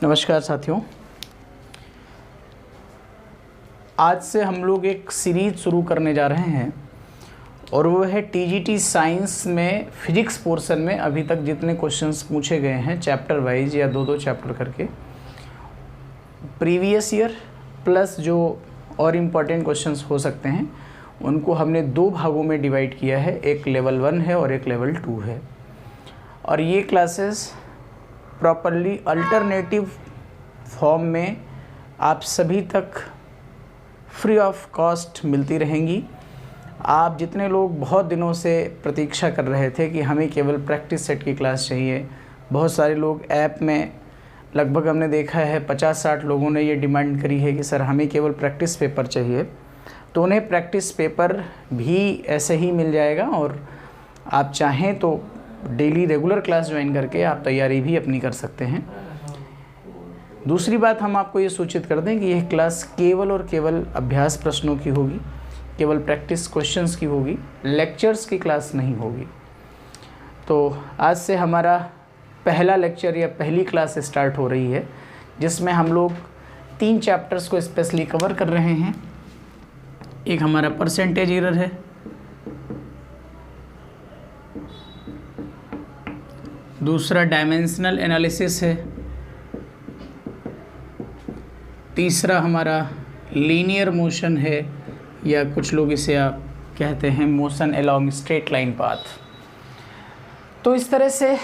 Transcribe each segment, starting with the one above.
नमस्कार साथियों, आज से हम लोग एक सीरीज शुरू करने जा रहे हैं और वो है टीजीटी साइंस में फिजिक्स पोर्शन में अभी तक जितने क्वेश्चंस पूछे गए हैं चैप्टर वाइज या दो चैप्टर करके, प्रीवियस ईयर प्लस जो और इम्पॉर्टेंट क्वेश्चंस हो सकते हैं उनको हमने दो भागों में डिवाइड किया है। एक लेवल 1 है और एक लेवल 2 है। और ये क्लासेस प्रॉपरली अल्टरनेटिव फॉर्म में आप सभी तक फ्री ऑफ कॉस्ट मिलती रहेंगी। आप जितने लोग बहुत दिनों से प्रतीक्षा कर रहे थे कि हमें केवल प्रैक्टिस सेट की क्लास चाहिए, बहुत सारे लोग ऐप में लगभग हमने देखा है 50-60 लोगों ने ये डिमांड करी है कि सर हमें केवल प्रैक्टिस पेपर चाहिए, तो उन्हें प्रैक्टिस पेपर भी ऐसे ही मिल जाएगा और आप चाहें तो डेली रेगुलर क्लास ज्वाइन करके आप तैयारी भी अपनी कर सकते हैं। दूसरी बात हम आपको ये सूचित कर दें कि यह क्लास केवल और केवल अभ्यास प्रश्नों की होगी, केवल प्रैक्टिस क्वेश्चंस की होगी, लेक्चर्स की क्लास नहीं होगी। तो आज से हमारा पहला लेक्चर या पहली क्लास स्टार्ट हो रही है जिसमें हम लोग 3 चैप्टर्स को स्पेशली कवर कर रहे हैं। एक हमारा परसेंटेज एरर है, दूसरा डायमेंशनल एनालिसिस है, तीसरा हमारा लीनियर मोशन है या कुछ लोग इसे आप कहते हैं motion along straight line path. तो इस तरह से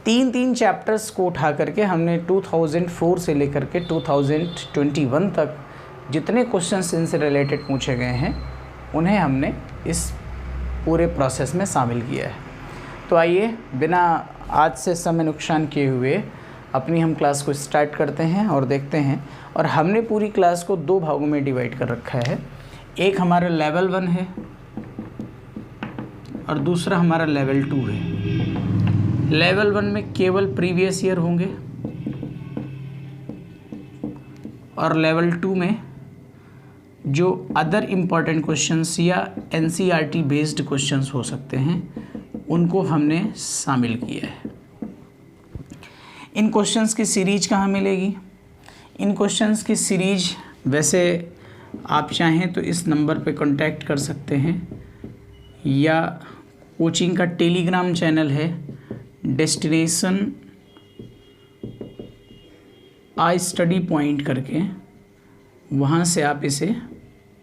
3 चैप्टर्स को उठा करके हमने 2004 से लेकर के 2021 तक जितने क्वेश्चंस इनसे रिलेटेड पूछे गए हैं उन्हें हमने इस पूरे प्रोसेस में शामिल किया है। तो आइए बिना आज से समय नुकसान किए हुए अपनी हम क्लास को स्टार्ट करते हैं और देखते हैं। और हमने पूरी क्लास को 2 भागों में डिवाइड कर रखा है। एक हमारा लेवल 1 है और दूसरा हमारा लेवल 2 है। लेवल 1 में केवल प्रीवियस ईयर होंगे और लेवल 2 में जो अदर इम्पॉर्टेंट क्वेश्चंस या एनसीईआरटी बेस्ड क्वेश्चंस हो सकते हैं उनको हमने शामिल किया है। इन क्वेश्चंस की सीरीज कहाँ मिलेगी? इन क्वेश्चंस की सीरीज वैसे आप चाहें तो इस नंबर पे कांटेक्ट कर सकते हैं या कोचिंग का टेलीग्राम चैनल है डेस्टिनेशन आई स्टडी पॉइंट करके, वहाँ से आप इसे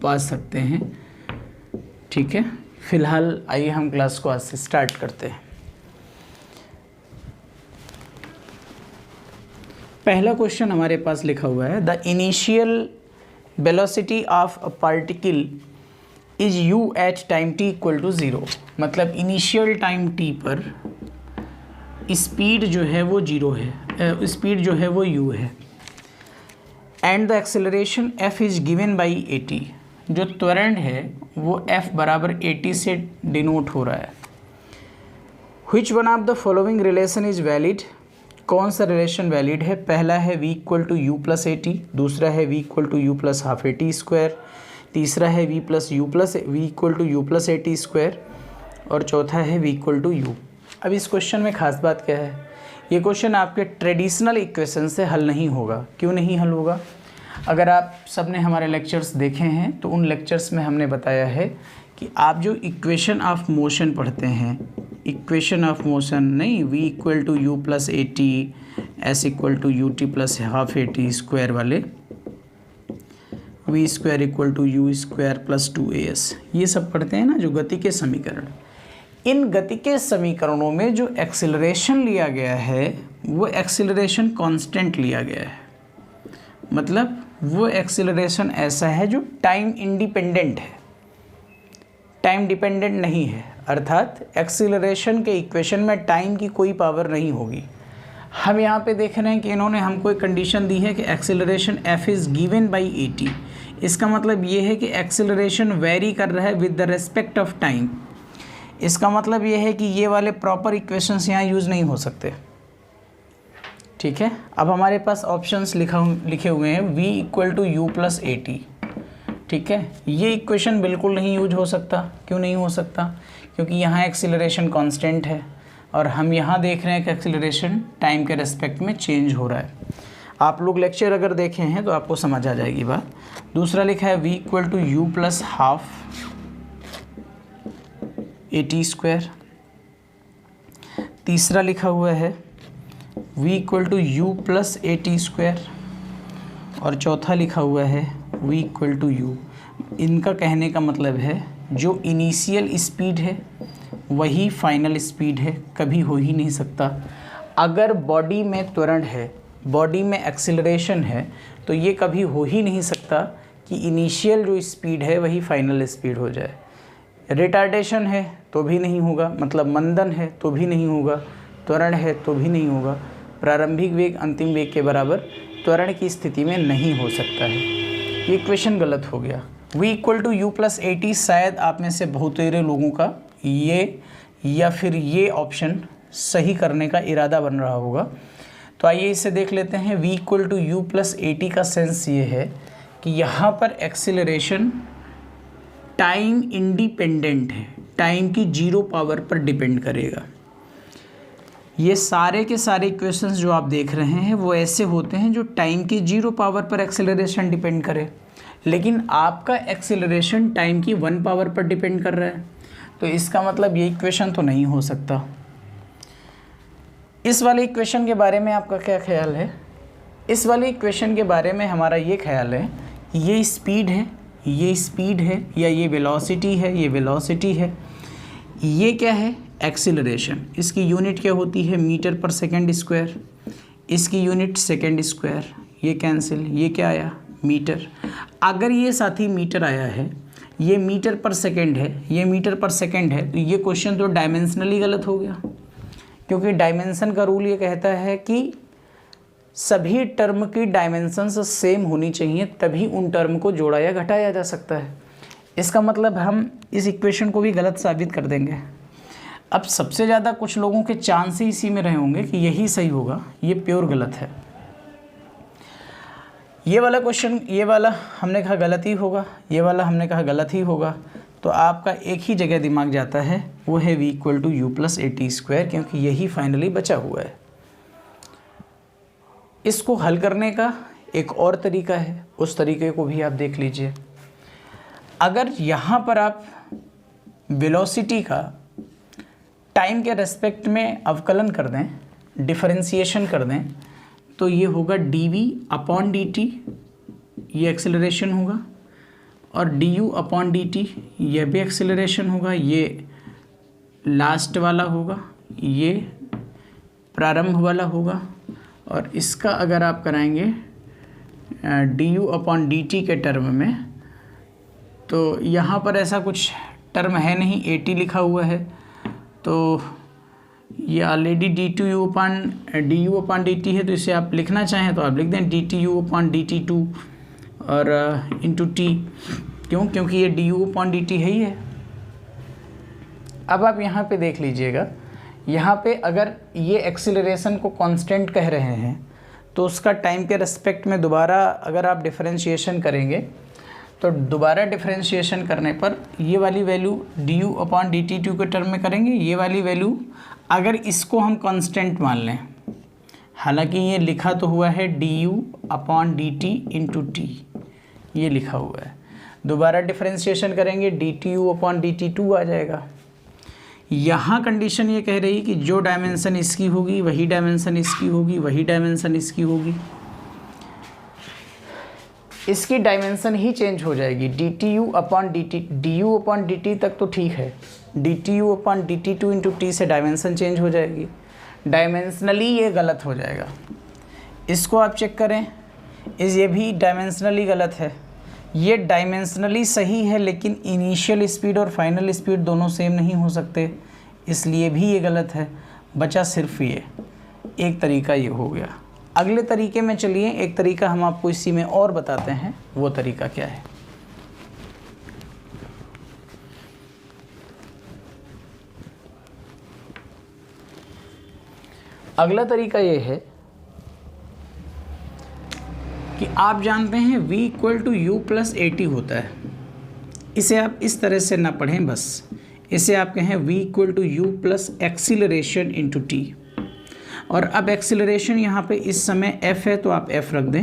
पा सकते हैं। ठीक है, फ़िलहाल आइए हम क्लास को आज से स्टार्ट करते हैं। पहला क्वेश्चन हमारे पास लिखा हुआ है, the initial velocity of a particle is u at time t equal to 0। मतलब इनिशियल टाइम t पर स्पीड जो है वो 0 है, स्पीड जो है वो u है। And the acceleration f is given by 80। जो त्वरण है वो f बराबर 80 से डिनोट हो रहा है। Which one of the following relation is valid? कौन सा रिलेशन वैलिड है? पहला है v equal to u plus 80, दूसरा है v equal to u plus half 80 square, तीसरा है v equal to u plus 80 square और चौथा है v इक्वल टू u। अब इस क्वेश्चन में खास बात क्या है? ये क्वेश्चन आपके ट्रेडिशनल इक्वेशन से हल नहीं होगा। क्यों नहीं हल होगा? अगर आप सब ने हमारे लेक्चर्स देखे हैं तो उन लेक्चर्स में हमने बताया है कि आप जो इक्वेशन ऑफ मोशन पढ़ते हैं, इक्वेशन ऑफ मोशन नहीं, v equal to u plus 80, s equal to u T plus half 80 square वाले, v square equal to u square plus 2as, ये सब पढ़ते हैं ना, जो गति के समीकरण। इन गति के समीकरणों में जो एक्सेलरेशन लिया गया है वो एक्सेलरेशन कांस्टेंट लिया गया है। मतलब वो एक्सेलरेशन ऐसा है जो टाइम इंडिपेंडेंट है, टाइम डिपेंडेंट नहीं है। अर्थात एक्सेलरेशन के इक्वेशन में टाइम की कोई पावर नहीं होगी। हम यहाँ पे देख रहे हैं कि इन्होंने हमको एक कंडीशन दी है कि acceleration f is given by 80। इसका मतलब ये है कि एक्सेलरेशन वेरी कर रहा है with the respect of time. इसका मतलब ये है कि ये वाले प्रॉपर इक्वेशंस यहाँ यूज़ नहीं हो सकते। ठीक है, अब हमारे पास ऑप्शंस लिखे हुए हैं v equal to u plus 80। ठीक है, ये इक्वेशन बिल्कुल नहीं यूज हो सकता। क्यों नहीं हो सकता? क्योंकि यहाँ एक्सीलरेशन कांस्टेंट है और हम यहाँ देख रहे हैं कि एक्सीलरेशन टाइम के रेस्पेक्ट में चेंज हो रहा है। आप लोग लेक्चर अगर देखे हैं तो आपको समझ आ जाएगी बात। दूसरा लिखा है v equal to u plus half AT²। तीसरा लिखा हुआ है v equal to u plus AT²। और चौथा लिखा हुआ है v इक्वल टू यू। इनका कहने का मतलब है जो इनिशियल स्पीड है वही फाइनल स्पीड है, कभी हो ही नहीं सकता। अगर बॉडी में त्वरण है, बॉडी में एक्सीलरेशन है, तो ये कभी हो ही नहीं सकता कि इनिशियल जो स्पीड है वही फाइनल स्पीड हो जाए। रिटार्डेशन है तो भी नहीं होगा, मतलब मंदन है तो भी नहीं होगा, त्वरण है तो भी नहीं होगा। प्रारंभिक वेग अंतिम वेग के बराबर त्वरण की स्थिति में नहीं हो सकता है। ये इक्वेशन गलत हो गया। v equal to u plus AT शायद आप में से बहुत सारे लोगों का ये या फिर ये ऑप्शन सही करने का इरादा बन रहा होगा। तो आइए इसे देख लेते हैं। v equal to u plus AT का सेंस ये है कि यहाँ पर एक्सीलरेशन टाइम इंडिपेंडेंट है, टाइम की 0 पावर पर डिपेंड करेगा। ये सारे के सारे इक्वेशंस जो आप देख रहे हैं वो ऐसे होते हैं जो टाइम की 0 पावर पर एक्सेलरेशन डिपेंड करे, लेकिन आपका एक्सेलरेशन टाइम की 1 पावर पर डिपेंड कर रहा है। तो इसका मतलब ये इक्वेशन तो नहीं हो सकता। इस वाले इक्वेशन के बारे में आपका क्या ख्याल है? इस वाले इक्वेशन के बारे में हमारा ये ख्याल है कि ये स्पीड है, ये स्पीड है, या ये वेलोसिटी है, ये वेलोसिटी है। ये क्या है? एक्सीलरेशन। इसकी यूनिट क्या होती है? मीटर पर सेकंड स्क्वायर। इसकी यूनिट सेकंड स्क्वायर। ये कैंसिल, ये क्या आया? मीटर। अगर ये साथी मीटर आया है, ये मीटर पर सेकंड है, ये मीटर पर सेकंड है, तो ये क्वेश्चन तो डायमेंशनली गलत हो गया, क्योंकि डायमेंशन का रूल ये कहता है कि सभी टर्म की डायमेंशंस सेम होनी चाहिए, तभी उन टर्म को जोड़ा या घटाया जा सकता है। इसका मतलब हम इस इक्वेशन को भी गलत साबित कर देंगे। अब सबसे ज़्यादा कुछ लोगों के चांस ही इसी में रहे होंगे कि यही सही होगा, ये प्योर गलत है। ये वाला क्वेश्चन, ये वाला हमने कहा गलत ही होगा, ये वाला हमने कहा गलत ही होगा। तो आपका एक ही जगह दिमाग जाता है, वो है v equal to u plus AT², क्योंकि यही फाइनली बचा हुआ है। इसको हल करने का एक और तरीका है, उस तरीके को भी आप देख लीजिए। अगर यहाँ पर आप वेलोसिटी का टाइम के रेस्पेक्ट में अवकलन कर दें, डिफरेंशिएशन कर दें, तो ये होगा dv/dt, ये एक्सेलरेशन होगा, और du/dt यह भी एक्सेलरेशन होगा। ये लास्ट वाला होगा, ये प्रारंभ वाला होगा। और इसका अगर आप कराएंगे du/dt के टर्म में, तो यहाँ पर ऐसा कुछ टर्म है नहीं, AT लिखा हुआ है, तो ये ऑलरेडी du/dt है, तो इसे आप लिखना चाहें तो आप लिख दें dtu/dt2 और इंटू t। क्यों? क्योंकि ये du/dt है ही है। अब आप यहाँ पे देख लीजिएगा, यहाँ पे अगर ये एक्सीलरेशन को कांस्टेंट कह रहे हैं, तो उसका टाइम के रेस्पेक्ट में दोबारा अगर आप डिफरेंशिएशन करेंगे, तो दोबारा डिफरेंशिएशन करने पर ये वाली वैल्यू du/dt2 के टर्म में करेंगे। ये वाली वैल्यू अगर इसको हम कांस्टेंट मान लें, हालांकि ये लिखा तो हुआ है du/dt इंटू t, ये लिखा हुआ है। दोबारा डिफरेंशिएशन करेंगे dtu/dt2 आ जाएगा। यहाँ कंडीशन ये कह रही कि जो डायमेंशन इसकी होगी वही डायमेंशन इसकी होगी, वही डायमेंशन इसकी होगी। इसकी डायमेंशन ही चेंज हो जाएगी, du/dt तक तो ठीक है, dtu/dt2 इंटू टी से डायमेंशन चेंज हो जाएगी। डायमेंशनली ये गलत हो जाएगा। इसको आप चेक करें, ये भी डायमेंशनली गलत है। ये डायमेंशनली सही है, लेकिन इनिशियल स्पीड और फाइनल स्पीड दोनों सेम नहीं हो सकते, इसलिए भी ये गलत है। बचा सिर्फ ये एक तरीका, ये हो गया। अगले तरीके में चलिए, एक तरीका हम आपको इसी में और बताते हैं, वो तरीका क्या है। अगला तरीका ये है कि आप जानते हैं v equal to u plus AT होता है। इसे आप इस तरह से ना पढ़ें, बस इसे आप कहें v equal to u plus acceleration into T. और अब एक्सिलरेशन यहाँ पे इस समय f है तो आप f रख दें,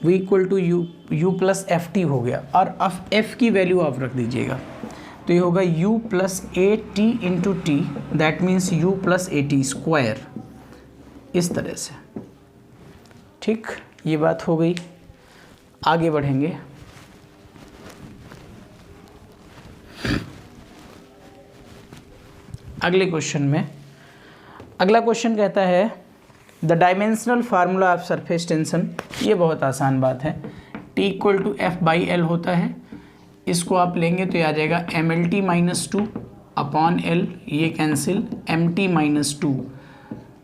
v equal to u plus F T हो गया, और अब f की वैल्यू आप रख दीजिएगा, तो ये होगा u plus a T into T, that means u plus a T square, इस तरह से। ठीक, ये बात हो गई। आगे बढ़ेंगे। अगले क्वेश्चन में, अगला क्वेश्चन कहता है the dimensional formula of surface tension. ये बहुत आसान बात है, T equal to F by L होता है, इसको आप लेंगे तो ये आ जाएगा M L T minus two upon L, ये cancel, M T minus two,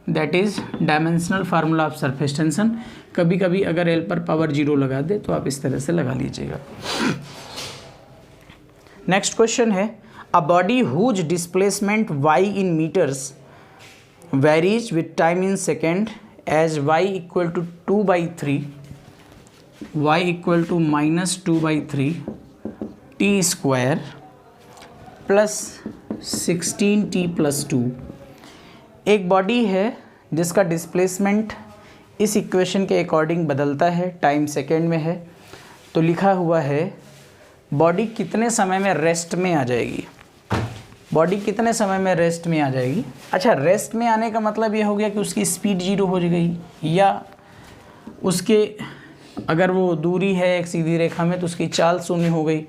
that is dimensional formula of surface tension. कभी कभी अगर एल पर पावर जीरो लगा दे तो आप इस तरह से लगा लीजिएगा। नेक्स्ट क्वेश्चन है a body whose displacement y in metres varies with time in second as y equal to 2/3, y equal to minus 2/3 T square plus 16t plus 2। एक बॉडी है जिसका डिस्प्लेसमेंट इस इक्वेशन के अकॉर्डिंग बदलता है, time second में है, तो लिखा हुआ है बॉडी कितने समय में रेस्ट में आ जाएगी, बॉडी कितने समय में रेस्ट में आ जाएगी। अच्छा, रेस्ट में आने का मतलब ये हो गया कि उसकी स्पीड जीरो हो गई, या उसके अगर वो दूरी है एक सीधी रेखा में तो उसकी चाल शून्य हो गई।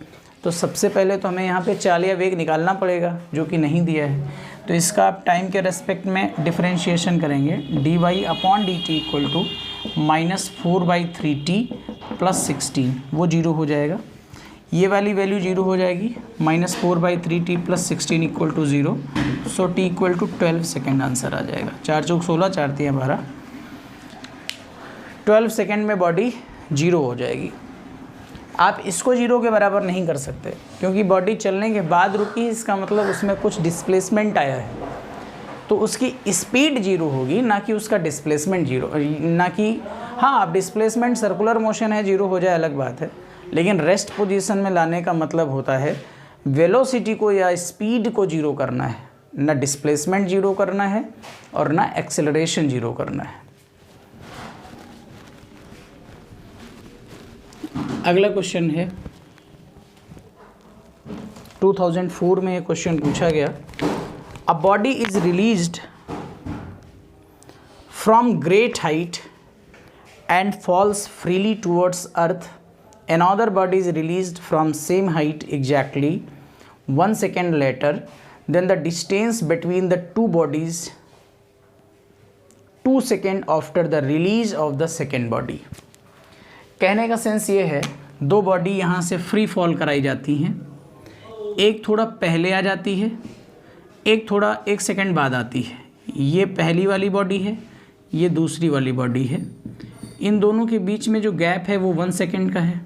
तो सबसे पहले तो हमें यहाँ पे चाल या वेग निकालना पड़ेगा, जो कि नहीं दिया है। तो इसका आप टाइम के रेस्पेक्ट में डिफरेंशिएशन करेंगे, D Y upon D T equal to minus 4/3t plus 16, वो जीरो हो जाएगा। ये वाली वैल्यू जीरो हो जाएगी, minus 4/3t plus 16 equal to 0, so t equal to 12 second answer आ जाएगा। 4 चौक 16, 4 तियां 12, 12 सेकेंड में बॉडी जीरो हो जाएगी। आप इसको जीरो के बराबर नहीं कर सकते क्योंकि बॉडी चलने के बाद रुकी, इसका मतलब उसमें कुछ डिस्प्लेसमेंट आया है, तो उसकी स्पीड जीरो होगी, ना कि उसका डिस्प्लेसमेंट जीरो, ना कि हाँ आप डिस्प्लेसमेंट सर्कुलर मोशन है जीरो हो जाए अलग बात है, लेकिन रेस्ट पोजीशन में लाने का मतलब होता है वेलोसिटी को या स्पीड को जीरो करना है, ना डिस्प्लेसमेंट जीरो करना है और ना एक्सेलरेशन जीरो करना है। अगला क्वेश्चन है 2004 में ये क्वेश्चन पूछा गया, a body is released from great height and falls freely towards earth, another body is released from same height exactly 1 second later, then the distance between the two bodies 2 seconds after the release of the second body। कहने का sense ये है, दो body यहाँ से free fall कराई जाती हैं, एक थोड़ा पहले आ जाती है, एक थोड़ा 1 सेकेंड बाद आती है। ये पहली वाली बॉडी है, ये दूसरी वाली बॉडी है, इन दोनों के बीच में जो गैप है वो 1 सेकेंड का है।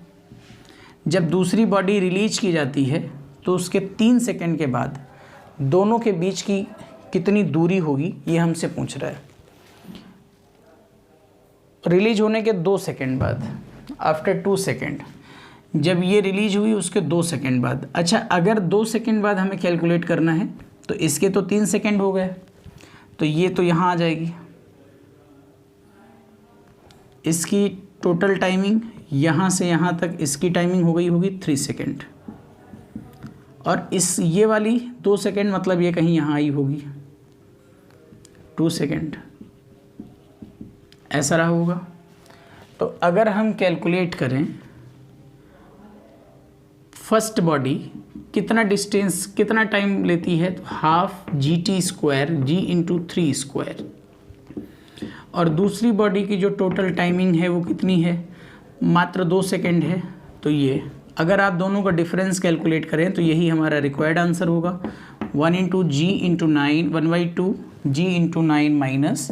जब दूसरी बॉडी रिलीज की जाती है तो उसके 3 सेकेंड के बाद दोनों के बीच की कितनी दूरी होगी, ये हमसे पूछ रहा है। रिलीज होने के 2 सेकेंड बाद, आफ्टर 2 सेकेंड, जब ये रिलीज हुई उसके 2 सेकेंड बाद। अच्छा, अगर 2 सेकेंड बाद हमें कैलकुलेट करना है तो इसके तो 3 सेकेंड हो गए, तो ये तो यहाँ आ जाएगी। इसकी टोटल टाइमिंग यहाँ से यहाँ तक इसकी टाइमिंग हो गई होगी 3 सेकेंड, और इस ये वाली 2 सेकेंड मतलब ये कहीं यहाँ आई होगी 2 सेकेंड, ऐसा रहा होगा। तो अगर हम कैलकुलेट करें फर्स्ट बॉडी कितना डिस्टेंस कितना टाइम लेती है, तो हाफ जी टी स्क्वायर जी इंटू 3 स्क्वायर, और दूसरी बॉडी की जो टोटल टाइमिंग है वो कितनी है, मात्र 2 सेकेंड है। तो ये अगर आप दोनों का डिफरेंस कैलकुलेट करें तो यही हमारा रिक्वायर्ड आंसर होगा, 1 इंटू जी इंटू 9, 1/2 जी इंटू 9 माइनस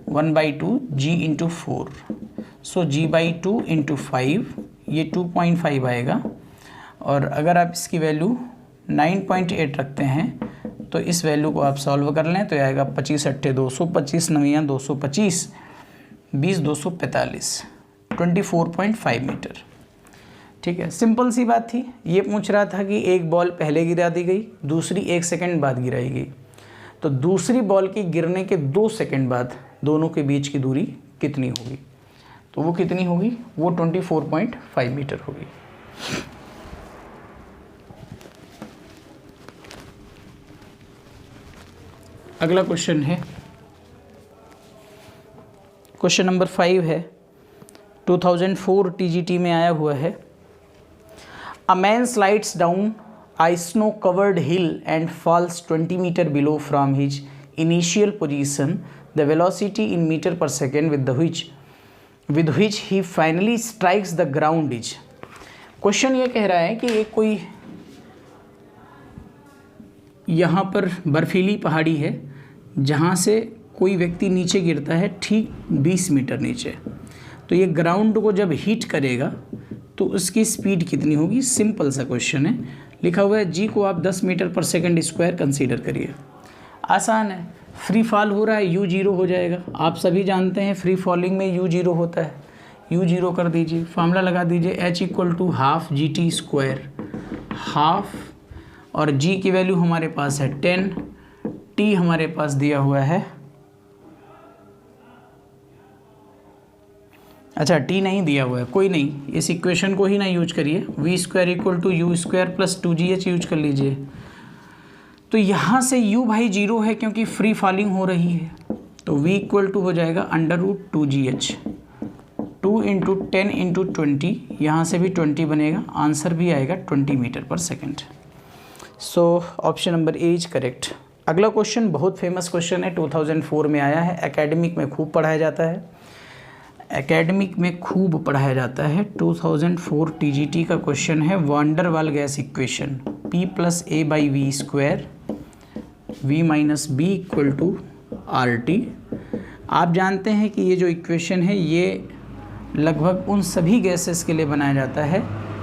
1/2 जी इंटू 4, सो g/2 इंटू 5, ये 2.5 आएगा। और अगर आप इसकी वैल्यू 9.8 रखते हैं तो इस वैल्यू को आप सॉल्व कर लें तो आएगा 25 × 200, 25 9 225, 20 245, 24.5 मीटर। ठीक है, सिंपल सी बात थी। ये पूछ रहा था कि एक बॉल पहले गिरा दी गई, दूसरी 1 सेकेंड बाद गिराई गई, तो दूसरी बॉल की गिरने के 2 सेकेंड बाद दोनों के बीच की दूरी कितनी होगी, तो वो कितनी होगी, वो 24.5 मीटर होगी। अगला क्वेश्चन है, क्वेश्चन नंबर 5 है, 2004 TGT में आया हुआ है। A man slides down a snow covered hill and falls 20 meter below from his initial position. The velocity in meter per second with which he finally strikes the ground is। Question ये कह रहा है कि एक कोई यहाँ पर बर्फीली पहाड़ी है जहाँ से कोई व्यक्ति नीचे गिरता है ठीक 20 मीटर नीचे, तो ये ग्राउंड को जब हिट करेगा तो उसकी स्पीड कितनी होगी। सिंपल सा क्वेश्चन है, लिखा हुआ है जी को आप 10 मीटर पर सेकंड स्क्वायर कंसीडर करिए। आसान है, फ्री फॉल हो रहा है, u 0 हो जाएगा। आप सभी जानते हैं फ्री फॉलिंग में u 0 होता है, u 0 कर दीजिए, फार्मूला लगा दीजिए h = ½ GT², हाफ, और g की वैल्यू हमारे पास है 10, t हमारे पास दिया हुआ है, अच्छा t नहीं दिया हुआ है, कोई नहीं, इस इक्वेशन को ही ना यूज करिए, v² = u² + 2gh यूज कर लीजिए। तो यहाँ से u भाई 0 है क्योंकि फ्री फॉलिंग हो रही है, तो v = हो जाएगा √2gh, 2 × 10 × 20, यहाँ से भी 20 बनेगा, आंसर भी आएगा 20 metre per second. So option number A is correct. अगला क्वेश्चन बहुत फेमस क्वेश्चन है, 2004 में आया है, एकेडमिक में खूब पढ़ाया जाता है, एकेडमिक में खूब पढ़ाया जाता है। 2004 TGT का क्वेश्चन है, वांडर वाल gas equation, P + A/V² V - B = RT। आप जानते हैं कि ये जो इक्वेशन है ये लगभग उन सभी गैसेस के लिए बनाया जाता है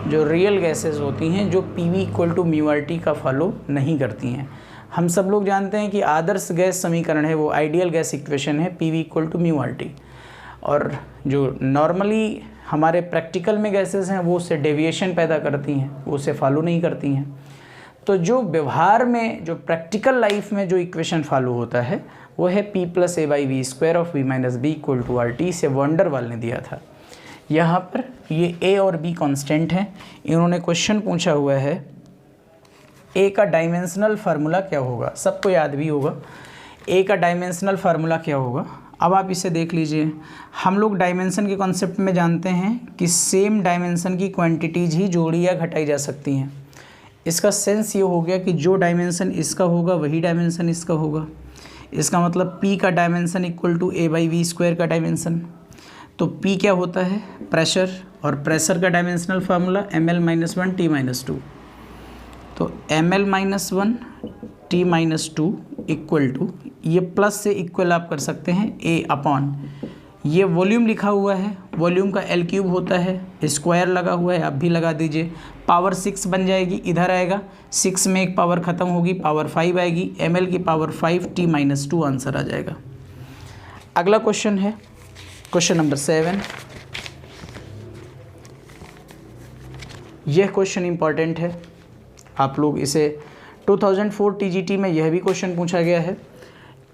जो रियल गैसेस होती हैं, जो PV = μRT का फॉलो नहीं करती हैं। हम सब लोग जानते हैं कि आदर्श गैस समीकरण है वो आइडियल गैस इक्वेशन है, PV = μRT, और जो नॉर्मली हमारे प्रैक्टिकल में गैसेस हैं वो उससे डेविएशन पैदा करती हैं, वो उसे फॉलो नहीं करती हैं। तो जो व्यवहार में, जो प्रैक्टिकल लाइफ में जो इक्वेशन फॉलो होता है वो है P + A/V² of V - B = RT, से वांडर वाल ने दिया था। यहाँ पर ये A और B कांस्टेंट हैं। इन्होंने क्वेश्चन पूछा हुआ है A का डायमेंशनल फार्मूला क्या होगा, सबको याद भी होगा A का डायमेंशनल फार्मूला क्या होगा। अब आप इसे देख लीजिए, हम लोग डायमेंशन के कॉन्सेप्ट में जानते हैं कि सेम डायमेंशन की क्वांटिटीज़ ही जोड़ी या घटाई जा सकती हैं। इसका सेंस ये हो गया कि जो डायमेंशन इसका होगा वही डायमेंशन इसका होगा। इसका मतलब P का डायमेंशन = A/V² का डायमेंशन। तो P क्या होता है, प्रेशर, और प्रेशर का डायमेंशनल फार्मूला ml-1 T-2। तो ml-1 T-2 = ये प्लस से इक्वल आप कर सकते हैं A/, ये वॉल्यूम लिखा हुआ है, वॉल्यूम का L³ होता है, स्क्वायर लगा हुआ है, आप भी लगा दीजिए, पावर 6 बन जाएगी, इधर आएगा, 6 में एक पावर ख़त्म होगी, पावर 5 आएगी, ml की पावर 5 T-2 आंसर आ जाएगा। अगला क्वेश्चन है क्वेश्चन नंबर 7। यह क्वेश्चन इंपॉर्टेंट है, आप लोग इसे 2004 TGT में यह भी क्वेश्चन पूछा गया है।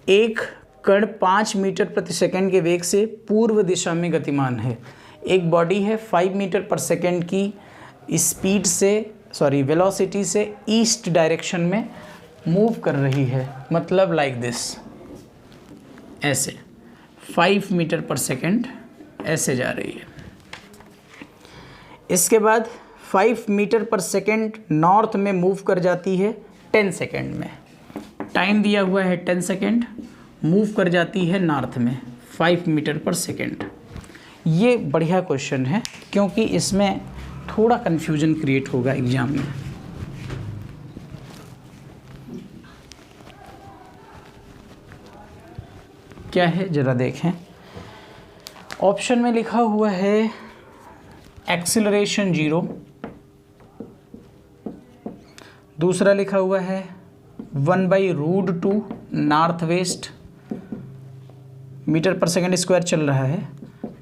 एक कण 5 मीटर प्रति सेकंड के वेग से पूर्व दिशा में गतिमान है। एक बॉडी है 5 मीटर पर सेकंड की स्पीड से, वेलोसिटी से ईस्ट डायरेक्शन में मूव कर रही है, मतलब लाइक दिस, ऐसे 5 मीटर पर सेकंड ऐसे जा रही है। इसके बाद 5 मीटर पर सेकंड नॉर्थ में मूव कर जाती है 10 सेकंड में, टाइम दिया हुआ है 10 सेकंड, मूव कर जाती है नॉर्थ में 5 मीटर पर सेकंड। ये बढ़िया क्वेश्चन है क्योंकि इसमें थोड़ा कन्फ्यूजन क्रिएट होगा एग्जाम में। क्या है ज़रा देखें, ऑप्शन में लिखा हुआ है एक्सीलरेशन 0, दूसरा लिखा हुआ है 1/√2 नॉर्थ वेस्ट मीटर पर सेकंड स्क्वायर चल रहा है,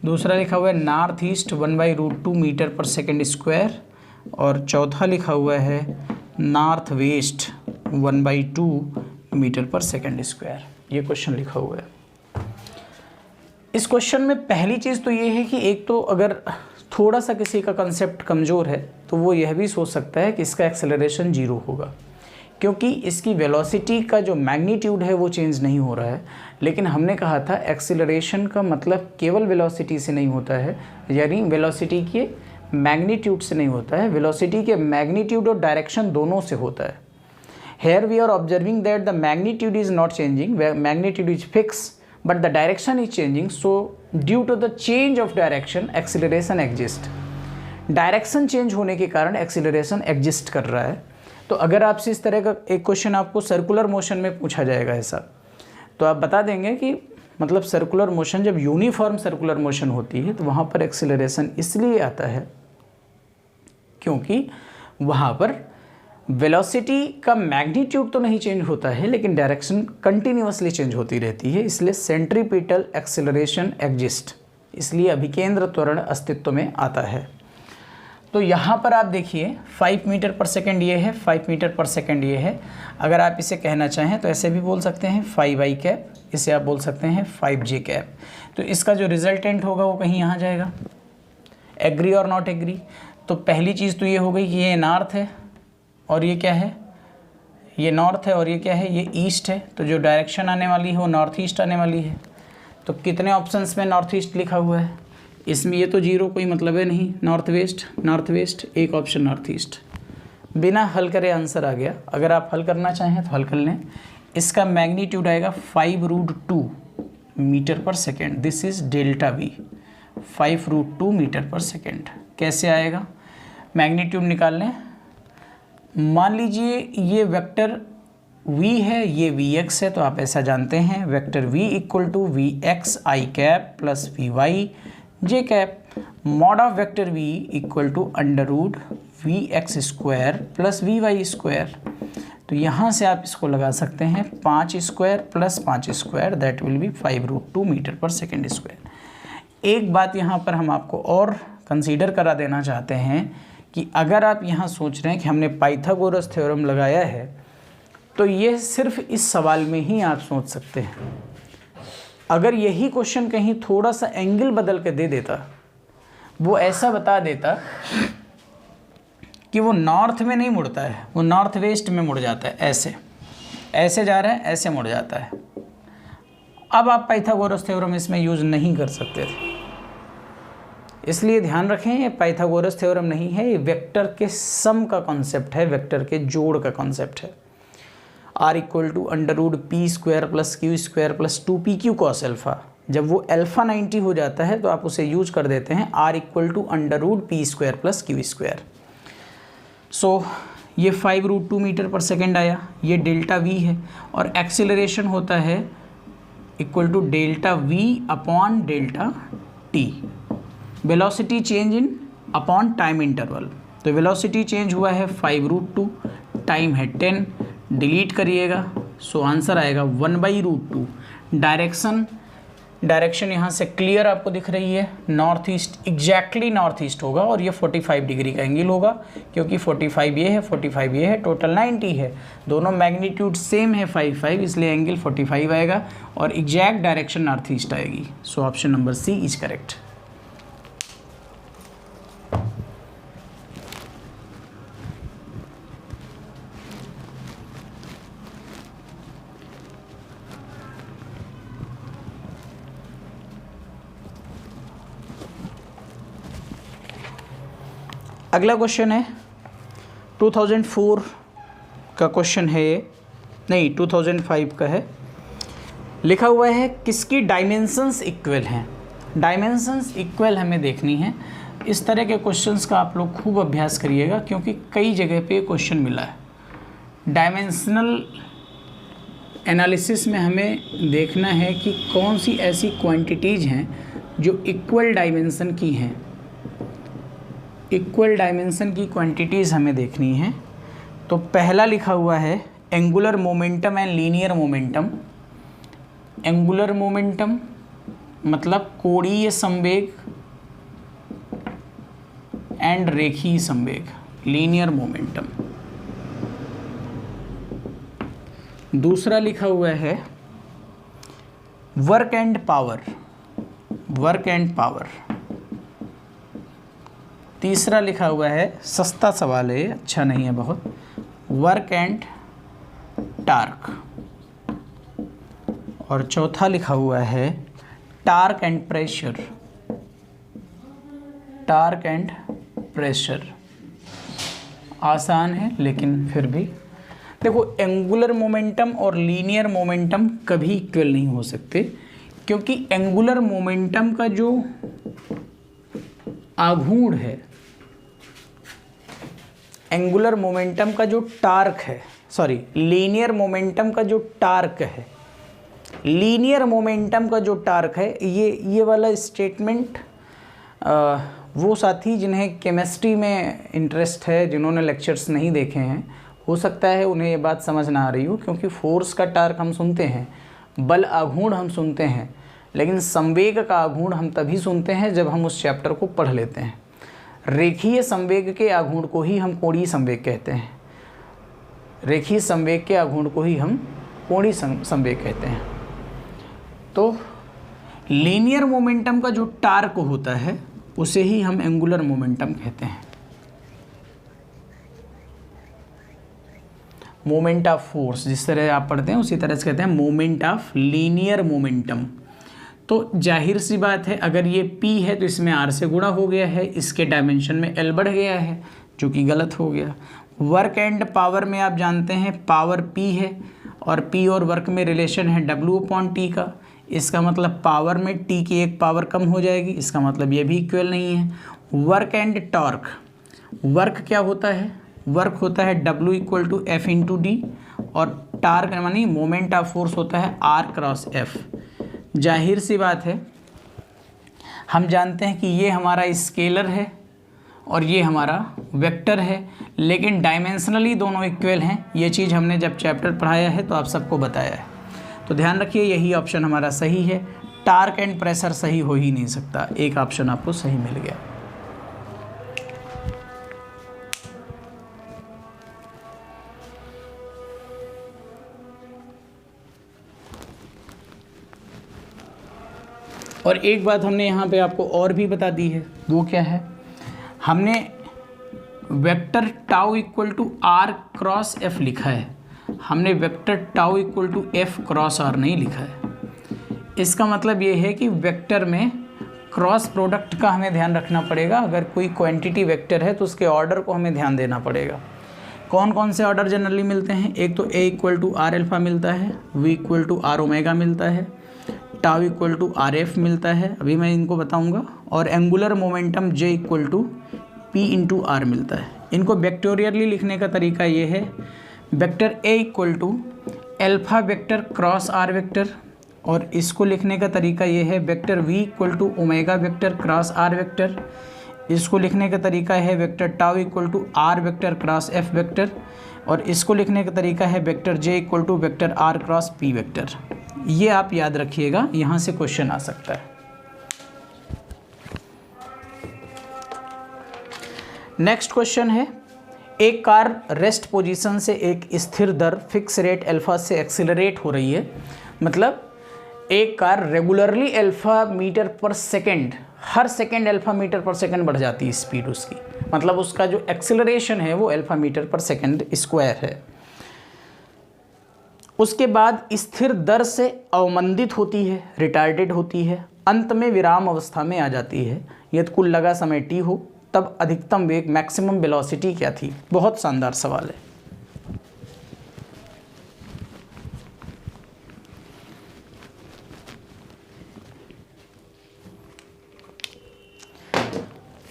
दूसरा लिखा हुआ है नॉर्थ ईस्ट 1/√2 मीटर पर सेकंड स्क्वायर, और चौथा लिखा हुआ है नॉर्थ वेस्ट 1/2 मीटर पर सेकंड स्क्वायर। ये क्वेश्चन लिखा हुआ है। इस क्वेश्चन में पहली चीज़ तो ये है कि एक तो अगर थोड़ा सा किसी का कंसेप्ट कमज़ोर है तो वो यह भी सोच सकता है कि इसका एक्सेलरेशन 0 होगा, क्योंकि इसकी वेलोसिटी का जो मैग्नीट्यूड है वो चेंज नहीं हो रहा है। लेकिन हमने कहा था एक्सेलरेशन का मतलब केवल वेलोसिटी से नहीं होता है, यानी वेलोसिटी के मैग्नीट्यूड से नहीं होता है, वेलोसिटी के मैग्नीट्यूड और डायरेक्शन दोनों से होता है। Here we are observing that the magnitude is not changing, magnitude is fix but the direction is changing, so due to the change of direction acceleration exists। Direction change होने के कारण acceleration exist कर रहा है। तो अगर आपसे इस तरह का एक क्वेश्चन आपको सर्कुलर मोशन में पूछा जाएगा ऐसा, तो आप बता देंगे कि मतलब सर्कुलर मोशन, जब यूनिफॉर्म सर्कुलर मोशन होती है तो वहाँ पर एक्सीलरेशन इसलिए आता है क्योंकि वहाँ पर वेलोसिटी का मैग्नीट्यूड तो नहीं चेंज होता है लेकिन डायरेक्शन कंटिन्यूअसली चेंज होती रहती है, इसलिए सेंट्रीपिटल एक्सेलरेशन एग्जिस्ट, इसलिए अभिकेंद्र त्वरण अस्तित्व में आता है। तो यहाँ पर आप देखिए 5 मीटर पर सेकेंड ये है, 5 मीटर पर सेकेंड ये है। अगर आप इसे कहना चाहें तो ऐसे भी बोल सकते हैं 5i कैप, इसे आप बोल सकते हैं 5j कैप। तो इसका जो रिजल्टेंट होगा वो कहीं यहाँ जाएगा। एग्री और नॉट एग्री? तो पहली चीज़ तो ये हो गई कि ये नॉर्थ है और ये क्या है, ये नॉर्थ है और ये क्या है, ये ईस्ट है। तो जो डायरेक्शन आने वाली है वो नॉर्थ ईस्ट आने वाली है। तो कितने ऑप्शंस में नॉर्थ ईस्ट लिखा हुआ है? इसमें ये तो 0 कोई मतलब है नहीं। नॉर्थ वेस्ट, एक ऑप्शन नॉर्थ ईस्ट। बिना हल करे आंसर आ गया। अगर आप हल करना चाहें तो हल कर लें। इसका मैग्नीट्यूड आएगा 5√2 metre per second. This is delta V, 5√2 metre per second. कैसे आएगा? मैग्नीट्यूड निकाल लें। मान लीजिए ये वेक्टर v है, ये vx है, तो आप ऐसा जानते हैं vector v equal to vx i cap plus vy j cap. Mod of vector v equal to under root vx square plus vy square. तो यहाँ से आप इसको लगा सकते हैं 5 square plus 5 square, that will be 5√2 metre per second square. एक बात यहाँ पर हम आपको और कंसीडर करा देना चाहते हैं कि अगर आप यहाँ सोच रहे हैं कि हमने पाइथागोरस थ्योरम लगाया है, तो ये सिर्फ इस सवाल में ही आप सोच सकते हैं। अगर यही क्वेश्चन कहीं थोड़ा सा एंगल बदल के दे देता, वो ऐसा बता देता कि वो नॉर्थ में नहीं मुड़ता है, वो नॉर्थ वेस्ट में मुड़ जाता है, ऐसे जा रहा है, ऐसे मुड़ जाता है। अब आप पाइथागोरस थ्योरम इसमें यूज़ नहीं कर सकते थे, इसलिए ध्यान रखें ये पाइथागोरस थ्योरम नहीं है, ये वेक्टर के सम का कॉन्सेप्ट है, वेक्टर के जोड़ का कॉन्सेप्ट है। r equal to under root P square plus Q square plus 2pq cos alpha. जब वो अल्फा 90 हो जाता है तो आप उसे यूज कर देते हैं r equal to under root P square plus Q square. So ये 5√2 मीटर पर सेकेंड आया, ये डेल्टा v है और एक्सीलरेशन होता है equal to delta v upon delta t। Velocity change in upon time interval. तो वेलोसिटी चेंज हुआ है 5√2, टाइम है 10, डिलीट करिएगा, सो आंसर आएगा 1/√2। डायरेक्शन यहाँ से क्लियर आपको दिख रही है, north east, exactly north east होगा और ये 45 डिग्री का एंगल होगा, क्योंकि 45 ये है, 45 ये है, टोटल 90 है। दोनों मैग्नीट्यूड सेम है 5 इसलिए एंगल 45 आएगा और एग्जैक्ट डायरेक्शन नॉर्थ ईस्ट आएगी। So option number C is correct. अगला क्वेश्चन है 2004 का क्वेश्चन है ये, नहीं 2005 का है। लिखा हुआ है किसकी डायमेंशंस इक्वल हैं। डायमेंशंस इक्वल हमें देखनी है। इस तरह के क्वेश्चंस का आप लोग खूब अभ्यास करिएगा, क्योंकि कई जगह पे क्वेश्चन मिला है। डायमेंशनल एनालिसिस में हमें देखना है कि कौन सी ऐसी क्वांटिटीज़ हैं जो इक्वल डायमेंशन की हैं। इक्वल डायमेंशन की क्वांटिटीज़ हमें देखनी है। तो पहला लिखा हुआ है angular momentum and linear momentum. Angular momentum मतलब कोणीय संवेग एंड रेखीय संवेग, लीनियर मोमेंटम। दूसरा लिखा हुआ है work and power. Work and power. तीसरा लिखा हुआ है, सस्ता सवाल है, अच्छा नहीं है बहुत, वर्क एंड टार्क। और चौथा लिखा हुआ है torque and pressure. Torque and pressure आसान है लेकिन फिर भी देखो, एंगुलर मोमेंटम और लीनियर मोमेंटम कभी इक्वल नहीं हो सकते, क्योंकि एंगुलर मोमेंटम का जो आघूर्ण है, एंगुलर मोमेंटम का जो टार्क है, सॉरी लीनियर मोमेंटम का जो टार्क है, लीनियर मोमेंटम का जो टार्क है, ये वाला स्टेटमेंट वो साथी जिन्हें केमिस्ट्री में इंटरेस्ट है, जिन्होंने लेक्चर्स नहीं देखे हैं, हो सकता है उन्हें ये बात समझ ना आ रही हो, क्योंकि फोर्स का टार्क हम सुनते हैं, बल आघूर्ण हम सुनते हैं, लेकिन संवेग का आघूर्ण हम तभी सुनते हैं जब हम उस चैप्टर को पढ़ लेते हैं। रेखीय संवेग के आघूर्ण को ही हम कोणीय संवेग कहते हैं। रेखीय संवेग के आघूर्ण को ही हम कोणीय संवेग कहते हैं। तो लीनियर मोमेंटम का जो टार्क होता है उसे ही हम एंगुलर मोमेंटम कहते हैं। मोमेंट ऑफ फोर्स जिस तरह आप पढ़ते हैं उसी तरह से कहते हैं मोमेंट ऑफ लीनियर मोमेंटम। तो जाहिर सी बात है, अगर ये P है तो इसमें R से गुणा हो गया है, इसके डायमेंशन में L बढ़ गया है, जो कि गलत हो गया। वर्क एंड पावर में आप जानते हैं पावर P है, और P और वर्क में रिलेशन है W/T का। इसका मतलब पावर में T की एक पावर कम हो जाएगी, इसका मतलब ये भी इक्वल नहीं है। वर्क एंड टॉर्क, वर्क क्या होता है? वर्क होता है W=F/d, और टार्क यानी मोमेंट ऑफ फोर्स होता है R×F। जाहिर सी बात है, हम जानते हैं कि ये हमारा स्केलर है और ये हमारा वेक्टर है, लेकिन डायमेंशनली दोनों इक्वल हैं। ये चीज़ हमने जब चैप्टर पढ़ाया है तो आप सबको बताया है। तो ध्यान रखिए, यही ऑप्शन हमारा सही है। टार्क एंड प्रेशर सही हो ही नहीं सकता। एक ऑप्शन आपको सही मिल गया। और एक बात हमने यहाँ पे आपको और भी बता दी है, वो क्या है? हमने vector tau equal to R×F लिखा है, हमने vector tau equal to F×R नहीं लिखा है। इसका मतलब ये है कि वेक्टर में क्रॉस प्रोडक्ट का हमें ध्यान रखना पड़ेगा। अगर कोई क्वांटिटी वेक्टर है तो उसके ऑर्डर को हमें ध्यान देना पड़ेगा। कौन कौन से ऑर्डर जनरली मिलते हैं? एक तो A=R मिलता है, V=R मिलता है, τ=RF मिलता है, अभी मैं इनको बताऊंगा, और एंगुलर मोमेंटम J=P×R मिलता है। इनको वेक्टोरियली लिखने का तरीका ये है, vector A=α vector cross R vector, और इसको लिखने का तरीका ये है vector V=ω vector cross R vector. इसको लिखने का तरीका है vector τ=R vector cross F vector, और इसको लिखने का तरीका है वेक्टर J=वेक्टर R×P वेक्टर। ये आप याद रखिएगा, यहाँ से क्वेश्चन आ सकता है। नेक्स्ट क्वेश्चन है, एक कार रेस्ट पोजीशन से एक स्थिर दर फिक्स रेट अल्फा से एक्सीलरेट हो रही है। मतलब एक car regularly alpha metre per second, हर second alpha metre per second बढ़ जाती है स्पीड उसकी, मतलब उसका जो एक्सीलरेशन है वो alpha metre per second square है। उसके बाद स्थिर दर से अवमंदित होती है, रिटार्डेड होती है, अंत में विराम अवस्था में आ जाती है। यदि कुल लगा समय t हो तब अधिकतम वेग मैक्सिमम वेलोसिटी क्या थी? बहुत शानदार सवाल है।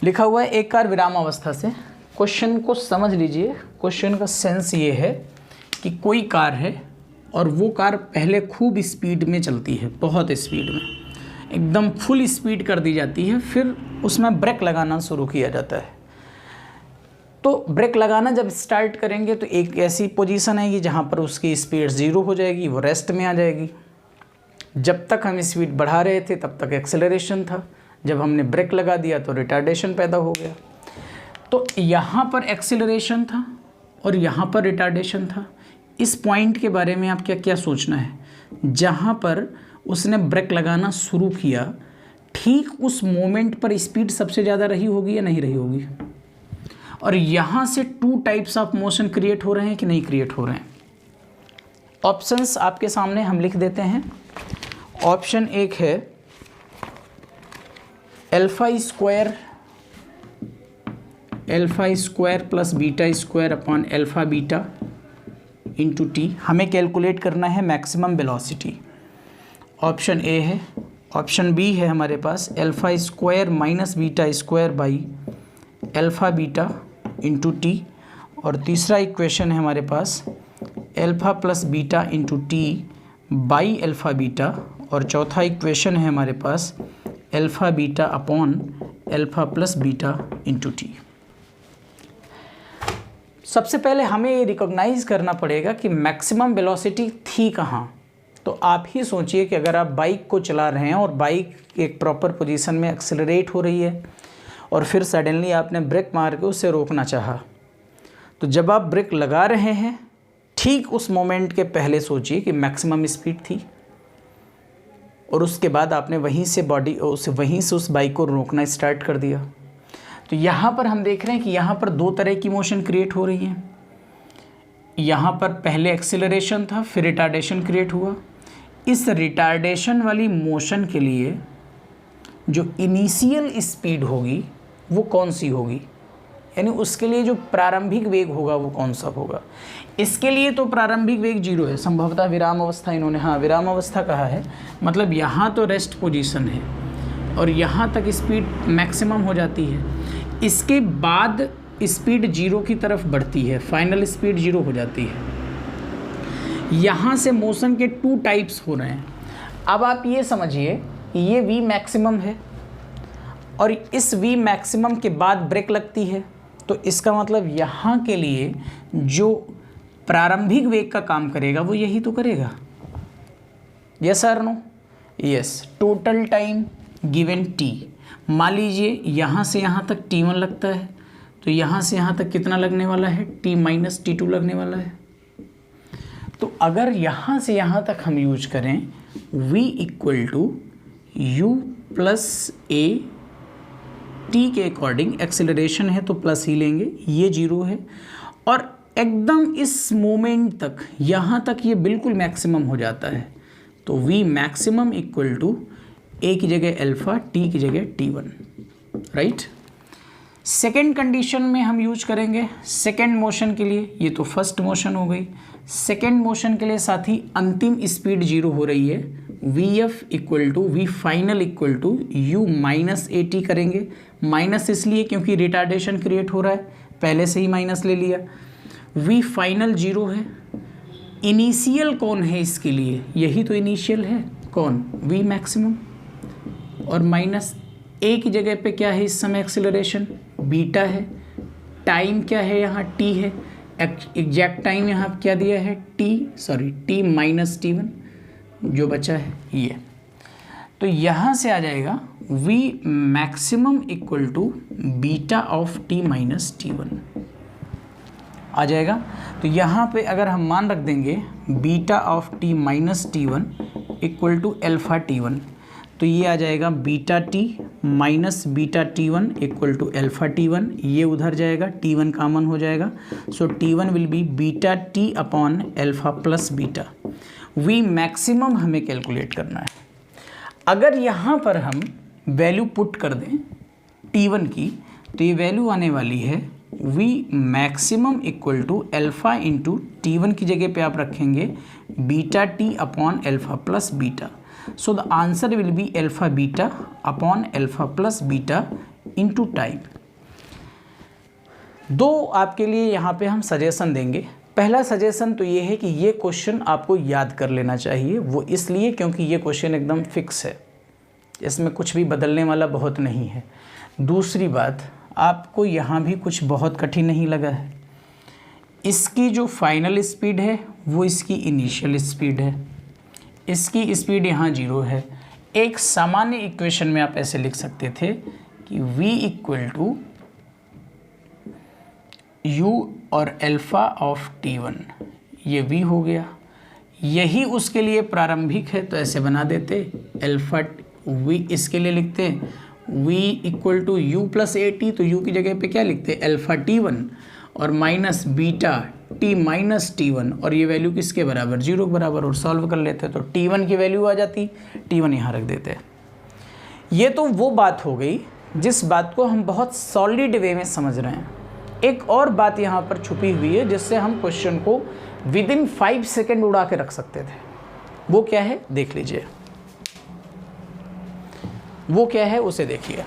लिखा हुआ है एक कार विराम अवस्था से। क्वेश्चन को समझ लीजिए। क्वेश्चन का सेंस ये है कि कोई कार है और वो कार पहले खूब स्पीड में चलती है, बहुत स्पीड में, एकदम फुल स्पीड कर दी जाती है, फिर उसमें ब्रेक लगाना शुरू किया जाता है। तो ब्रेक लगाना जब स्टार्ट करेंगे तो एक ऐसी पोजीशन आएगी जहाँ पर उसकी स्पीड 0 हो जाएगी, वो रेस्ट में आ जाएगी। जब तक हम स्पीड बढ़ा रहे थे तब तक एक्सेलरेशन था, जब हमने ब्रेक लगा दिया तो रिटार्डेशन पैदा हो गया। तो यहाँ पर एक्सेलरेशन था और यहाँ पर रिटार्डेशन था। इस पॉइंट के बारे में आप क्या क्या सोचना है? जहाँ पर उसने ब्रेक लगाना शुरू किया ठीक उस मोमेंट पर स्पीड सबसे ज़्यादा रही होगी या नहीं रही होगी? और यहाँ से two types of motion create हो रहे हैं कि नहीं क्रिएट हो रहे हैं? ऑप्शंस आपके सामने हम लिख देते हैं। ऑप्शन एक है alpha square plus beta square upon alpha beta into T. हमें कैलकुलेट करना है मैक्सिमम वेलोसिटी। ऑप्शन ए है। ऑप्शन बी है हमारे पास alpha square minus beta square by alpha beta into T. और तीसरा इक्वेशन है हमारे पास alpha plus beta into T by alpha beta. और चौथा इक्वेशन है हमारे पास alpha beta upon alpha plus beta into T. सबसे पहले हमें ये रिकॉग्नाइज करना पड़ेगा कि मैक्सिमम वेलोसिटी थी कहाँ। तो आप ही सोचिए कि अगर आप बाइक को चला रहे हैं और बाइक एक प्रॉपर पोजीशन में एक्सेलरेट हो रही है और फिर सडनली आपने ब्रेक मार के उसे रोकना चाहा, तो जब आप ब्रेक लगा रहे हैं ठीक उस मोमेंट के पहले सोचिए कि मैक्सिमम स्पीड थी और उसके बाद आपने वहीं से उस बाइक को रोकना स्टार्ट कर दिया। तो यहाँ पर हम देख रहे हैं कि यहाँ पर दो तरह की मोशन क्रिएट हो रही है। यहाँ पर पहले एक्सेलरेशन था, फिर रिटार्डेशन क्रिएट हुआ। इस रिटार्डेशन वाली मोशन के लिए जो इनिशियल स्पीड होगी वो कौन सी होगी, यानी उसके लिए जो प्रारंभिक वेग होगा वो कौन सा होगा? इसके लिए तो प्रारंभिक वेग 0 है, संभवतः विराम अवस्था इन्होंने, हाँ विराम अवस्था कहा है, मतलब यहाँ तो रेस्ट पोजीशन है और यहाँ तक स्पीड मैक्सिमम हो जाती है। इसके बाद स्पीड 0 की तरफ बढ़ती है, फाइनल स्पीड 0 हो जाती है। यहाँ से मोशन के टू टाइप्स हो रहे हैं। अब आप ये समझिए ये v मैक्सिमम है और इस v मैक्सिमम के बाद ब्रेक लगती है, तो इसका मतलब यहाँ के लिए जो प्रारंभिक वेग का काम करेगा वो यही तो करेगा। यस और no? Yes. Total time given t, मान लीजिए यहाँ से यहाँ तक t1 लगता है, तो यहाँ से यहाँ तक कितना लगने वाला है? t माइनस T2 लगने वाला है। तो अगर यहाँ से यहाँ तक हम यूज करें v equal to u plus a, t के अकॉर्डिंग एक्सेलरेशन है तो प्लस ही लेंगे, ये 0 है और एकदम इस मोमेंट तक यहाँ तक ये बिल्कुल मैक्सिमम हो जाता है। तो v maximum equal to a की जगह अल्फा, t की जगह T1, राइट। सेकेंड कंडीशन में हम यूज करेंगे सेकेंड मोशन के लिए, ये तो फर्स्ट मोशन हो गई। सेकेंड मोशन के लिए साथी अंतिम स्पीड 0 हो रही है, vf equal to v final equal to u minus AT करेंगे। माइनस इसलिए क्योंकि रिटार्डेशन क्रिएट हो रहा है, पहले से ही माइनस ले लिया। v फाइनल 0 है। इनिशियल कौन है इसके लिए? यही तो इनिशियल है, कौन? v maximum. और माइनस a की जगह पे क्या है इस समय? एक्सेलरेशन बीटा है। टाइम क्या है यहाँ? t है। एग्जैक्ट टाइम यहाँ क्या दिया है? t माइनस T1 जो बचा है ये। तो यहाँ से आ जाएगा v maximum equal to beta of t minus T1 आ जाएगा। तो यहाँ पे अगर हम मान रख देंगे beta of t minus T1 equal to alpha T1, तो ये आ जाएगा beta t minus beta T1 equal to alpha T1। ये उधर जाएगा, T1 कॉमन हो जाएगा। So T1 will be beta t upon alpha plus beta. v maximum हमें कैलकुलेट करना है। अगर यहाँ पर हम वैल्यू पुट कर दें T1 की, तो ये वैल्यू आने वाली है v maximum equal to alpha into T1 की जगह पे आप रखेंगे beta t upon alpha plus beta. So the answer will be alpha beta upon alpha plus beta into time. दो आपके लिए यहाँ पे हम सजेशन देंगे। पहला सजेशन तो ये है कि ये क्वेश्चन आपको याद कर लेना चाहिए, वो इसलिए क्योंकि ये क्वेश्चन एकदम फिक्स है, इसमें कुछ भी बदलने वाला बहुत नहीं है। दूसरी बात, आपको यहाँ भी कुछ बहुत कठिन नहीं लगा है। इसकी जो फाइनल स्पीड है वो इसकी इनिशियल स्पीड है, इसकी स्पीड यहाँ 0 है। एक सामान्य इक्वेशन में आप ऐसे लिख सकते थे कि v इक्वल टू u और अल्फ़ा ऑफ T1, ये v हो गया। यही उसके लिए प्रारंभिक है तो ऐसे बना देते अल्फ़ा v इसके लिए लिखते हैं v equal to u plus a t, तो u की जगह पे क्या लिखते हैं अल्फा t1 और minus beta t minus t1, और ये वैल्यू किसके बराबर 0 के बराबर, और सॉल्व कर लेते हैं तो t1 की वैल्यू आ जाती, t1 यहाँ रख देते हैं। ये तो वो बात हो गई जिस बात को हम बहुत सॉलिड वे में समझ रहे हैं। एक और बात यहाँ पर छुपी हुई है जिससे हम क्वेश्चन को विद इन 5 सेकेंड उड़ा के रख सकते थे। वो क्या है देख लीजिए, वो क्या है उसे देखिए।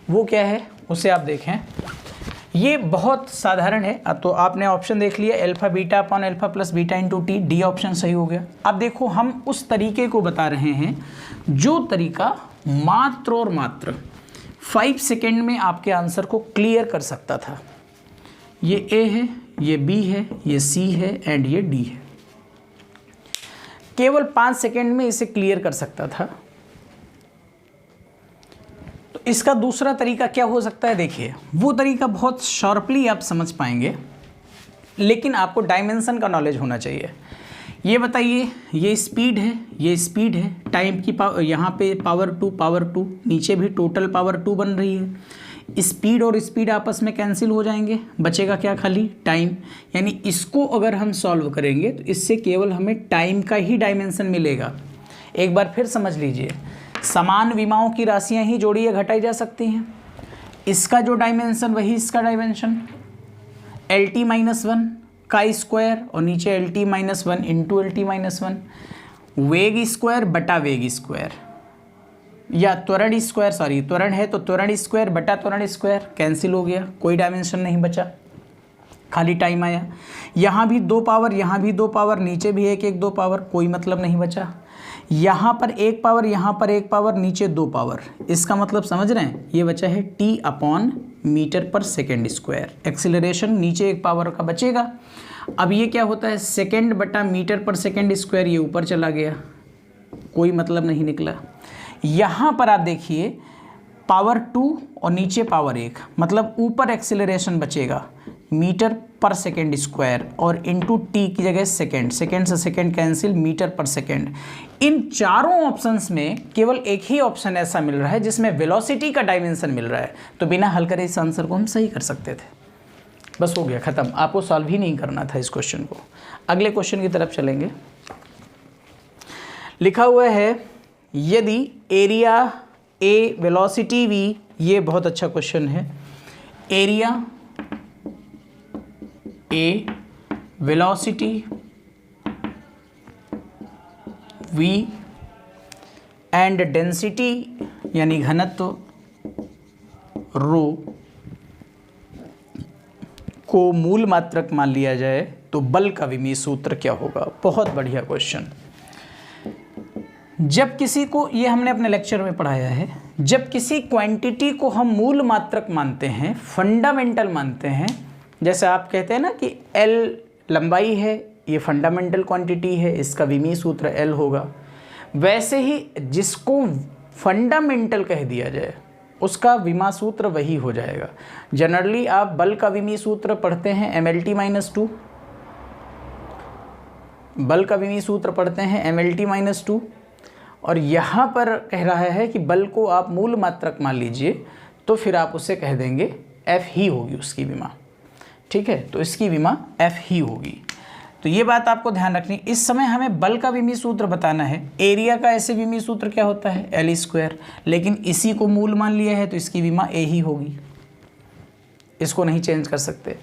वो क्या है उसे आप देखें, ये बहुत साधारण है। तो आपने ऑप्शन देख लिया alpha beta upon alpha plus beta into T, D option सही हो गया। अब देखो हम उस तरीके को बता रहे हैं जो तरीका मात्र और मात्र 5 सेकेंड में आपके आंसर को क्लियर कर सकता था। ये ए है, ये बी है, ये सी है एंड ये डी है। केवल 5 सेकेंड में इसे क्लियर कर सकता था। तो इसका दूसरा तरीका क्या हो सकता है, देखिए वो तरीका बहुत शार्पली आप समझ पाएंगे, लेकिन आपको डायमेंशन का नॉलेज होना चाहिए। ये बताइए, ये स्पीड है, ये स्पीड है, टाइम की पावर यहाँ पे पावर 2, नीचे भी टोटल पावर 2 बन रही है। स्पीड और स्पीड आपस में कैंसिल हो जाएंगे, बचेगा क्या खाली टाइम। यानी इसको अगर हम सॉल्व करेंगे तो इससे केवल हमें टाइम का ही डायमेंशन मिलेगा। एक बार फिर समझ लीजिए, समान विमाओं की राशियां ही जोड़ी या घटाई जा सकती हैं। इसका जो डायमेंशन वही इसका डायमेंशन, LT-1 का स्क्वायर और नीचे LT-1 इंटू LT-1, वेग स्क्वायर बटा वेग स्क्वायर, या त्वरण स्क्वायर, सॉरी त्वरण है तो त्वरण स्क्वायर बटा त्वरण स्क्वायर, कैंसिल हो गया, कोई डायमेंशन नहीं बचा, खाली टाइम आया। यहाँ भी 2 पावर, यहाँ भी 2 पावर, नीचे भी 1 1 2 पावर, कोई मतलब नहीं बचा। यहाँ पर 1 पावर, यहाँ पर 1 पावर, नीचे 2 पावर, इसका मतलब समझ रहे हैं, ये बचा है t upon metre per second square. Acceleration नीचे 1 पावर का बचेगा। अब ये क्या होता है, सेकेंड बटा मीटर पर सेकेंड स्क्वायर, ये ऊपर चला गया, कोई मतलब नहीं निकला। यहाँ पर आप देखिए पावर 2 और नीचे पावर 1, मतलब ऊपर एक्सीलरेशन बचेगा मीटर पर सेकेंड स्क्वायर और इंटू टी की जगह सेकेंड, सेकेंड से second cancel, metre per second. इन चारों ऑप्शंस में केवल एक ही ऑप्शन ऐसा मिल रहा है जिसमें वेलोसिटी का डायमेंशन मिल रहा है, तो बिना हल करे इस आंसर को हम सही कर सकते थे। बस हो गया, ख़त्म, आपको सॉल्व ही नहीं करना था इस क्वेश्चन को। अगले क्वेश्चन की तरफ चलेंगे। लिखा हुआ है यदि एरिया ए वेलोसिटी वी, ये बहुत अच्छा क्वेश्चन है, area A velocity V and density यानी घनत्व रो को मूल मात्रक मान लिया जाए तो बल का विमीय सूत्र क्या होगा। बहुत बढ़िया क्वेश्चन। जब किसी को, ये हमने अपने लेक्चर में पढ़ाया है, जब किसी क्वांटिटी को हम मूल मात्रक मानते हैं, फंडामेंटल मानते हैं, जैसे आप कहते हैं ना कि L लंबाई है, ये फंडामेंटल क्वांटिटी है, इसका विमीय सूत्र L होगा, वैसे ही जिसको फंडामेंटल कह दिया जाए उसका विमा सूत्र वही हो जाएगा। जनरली आप बल का विमीय सूत्र पढ़ते हैं MLT-2, बल का विमीय सूत्र पढ़ते हैं MLT-2, और यहाँ पर कह रहा है कि बल को आप मूल मात्रक मान लीजिए, तो फिर आप उसे कह देंगे F ही होगी उसकी विमा। ठीक है, तो इसकी विमा F ही होगी। तो ये बात आपको ध्यान रखनी। इस समय हमें बल का विमीय सूत्र बताना है। एरिया का ऐसे विमीय सूत्र क्या होता है L², लेकिन इसी को मूल मान लिया है तो इसकी विमा A ही होगी, इसको नहीं चेंज कर सकते।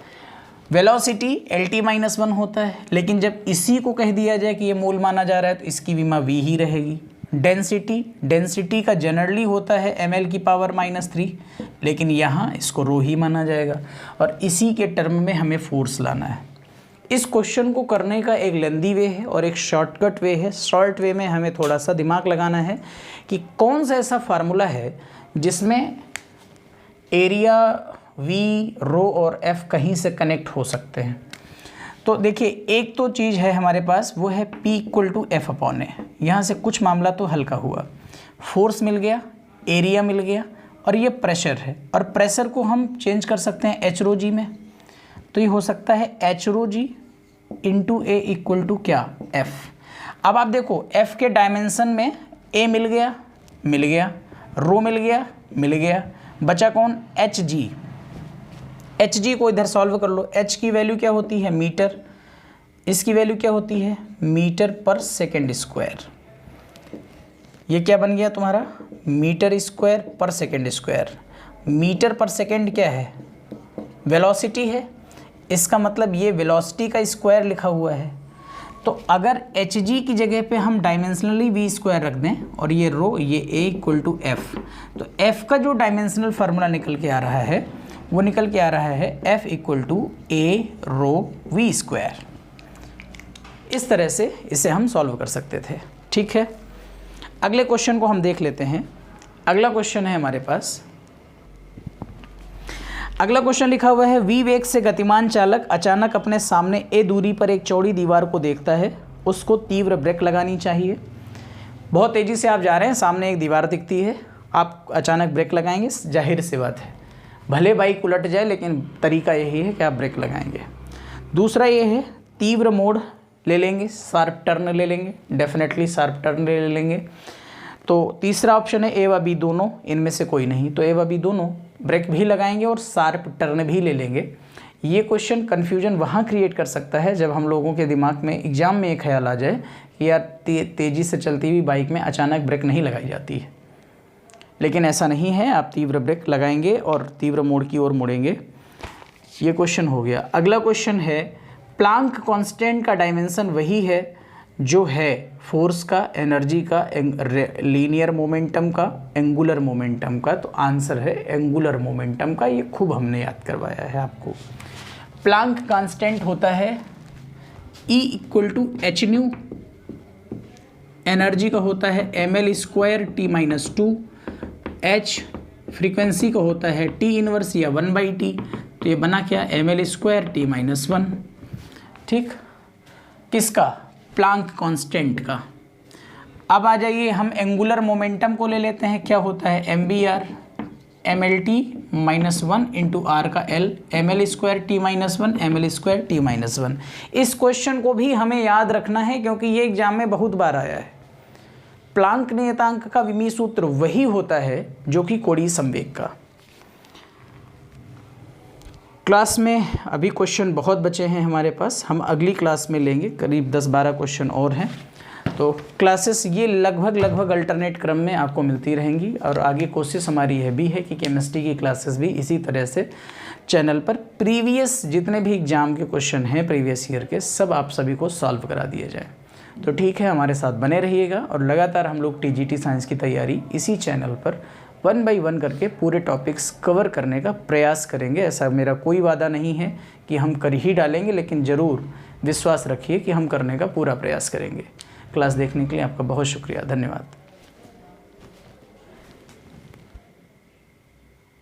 वेलोसिटी LT-1 होता है, लेकिन जब इसी को कह दिया जाए कि ये मूल माना जा रहा है तो इसकी विमा V ही रहेगी। डेंसिटी का जनरली होता है ml⁻⁻3, लेकिन यहाँ इसको रो ही माना जाएगा, और इसी के टर्म में हमें फोर्स लाना है। इस क्वेश्चन को करने का एक लेंदी वे है और एक शॉर्टकट वे है। शॉर्ट वे में हमें थोड़ा सा दिमाग लगाना है कि कौन सा ऐसा फार्मूला है जिसमें एरिया वी, रो और एफ कहीं से कनेक्ट हो सकते हैं। तो देखिए, एक तो चीज़ है हमारे पास, वो है P = F/A। यहाँ से कुछ मामला तो हल्का हुआ, फोर्स मिल गया, एरिया मिल गया, और ये प्रेशर है, और प्रेशर को हम चेंज कर सकते हैं एच रो जी में, तो ये हो सकता है h rho g into A equal to क्या, एफ। अब आप देखो एफ के डायमेंशन में ए मिल गया, रो मिल गया, बचा कौन, एच जी। एच जी को इधर सॉल्व कर लो, एच की वैल्यू क्या होती है, मीटर, इसकी वैल्यू क्या होती है, मीटर पर सेकेंड स्क्वायर। ये क्या बन गया तुम्हारा, मीटर स्क्वायर पर second square. Metre per second क्या है, वेलोसिटी है, इसका मतलब ये वेलोसिटी का स्क्वायर लिखा हुआ है। तो अगर एच जी की जगह पे हम डायमेंशनली वी स्क्वायर रख दें और ये रो, ये ए इक्वल टू एफ, तो एफ का जो डायमेंशनल फार्मूला निकल के आ रहा है वो निकल के आ रहा है F equal to A rho V square. इस तरह से इसे हम सॉल्व कर सकते थे। ठीक है, अगले क्वेश्चन को हम देख लेते हैं। अगला क्वेश्चन है हमारे पास, अगला क्वेश्चन लिखा हुआ है, v वेग से गतिमान चालक अचानक अपने सामने a दूरी पर एक चौड़ी दीवार को देखता है, उसको तीव्र ब्रेक लगानी चाहिए। बहुत तेज़ी से आप जा रहे हैं, सामने एक दीवार दिखती है, आप अचानक ब्रेक लगाएंगे, जाहिर सी बात है भले बाइक उलट जाए लेकिन तरीका यही है कि आप ब्रेक लगाएंगे। दूसरा ये है तीव्र मोड़ ले लेंगे, शार्प टर्न ले लेंगे, डेफिनेटली शार्प टर्न ले लेंगे। तो तीसरा ऑप्शन है ए व बी दोनों, इनमें से कोई नहीं, तो ए व बी दोनों, ब्रेक भी लगाएंगे और शार्प टर्न भी ले लेंगे। ये क्वेश्चन कन्फ्यूजन वहाँ क्रिएट कर सकता है जब हम लोगों के दिमाग में एग्जाम में एक ख्याल आ जाए कि यार तेज़ी से चलती हुई बाइक में अचानक ब्रेक नहीं लगाई जाती है, लेकिन ऐसा नहीं है, आप तीव्र ब्रेक लगाएंगे और तीव्र मोड़ की ओर मुड़ेंगे। ये क्वेश्चन हो गया। अगला क्वेश्चन है, प्लांक कांस्टेंट का डायमेंशन वही है जो है फोर्स का, एनर्जी का, लीनियर मोमेंटम का, एंगुलर मोमेंटम का, तो आंसर है एंगुलर मोमेंटम का। ये खूब हमने याद करवाया है आपको। प्लांक कांस्टेंट होता है E equal to h nu, energy का होता है ml square T-2, h frequency का होता है T इनवर्स या 1/T, तो ये बना क्या, ml स्क्वायर T-1। ठीक, किसका, प्लांक कांस्टेंट का। अब आ जाइए हम एंगुलर मोमेंटम को ले लेते हैं, क्या होता है MBR MLT-1 इंटू आर का L, ml square T-1 ml square T-1। इस क्वेश्चन को भी हमें याद रखना है क्योंकि ये एग्जाम में बहुत बार आया है। प्लांक नियतांक का विमीय सूत्र वही होता है जो कि कोणीय संवेग का। क्लास में अभी क्वेश्चन बहुत बचे हैं हमारे पास, हम अगली क्लास में लेंगे, करीब 10-12 क्वेश्चन और हैं। तो क्लासेस ये लगभग अल्टरनेट क्रम में आपको मिलती रहेंगी और आगे कोशिश हमारी यह भी है कि केमिस्ट्री की क्लासेस भी इसी तरह से चैनल पर प्रीवियस जितने भी एग्जाम के क्वेश्चन हैं प्रीवियस ईयर के, सब आप सभी को सॉल्व करा दिए जाए। तो ठीक है, हमारे साथ बने रहिएगा और लगातार हम लोग TGT साइंस की तैयारी इसी चैनल पर 1 बाय 1 करके पूरे टॉपिक्स कवर करने का प्रयास करेंगे। ऐसा मेरा कोई वादा नहीं है कि हम कर ही डालेंगे, लेकिन ज़रूर विश्वास रखिए कि हम करने का पूरा प्रयास करेंगे। क्लास देखने के लिए आपका बहुत शुक्रिया, धन्यवाद।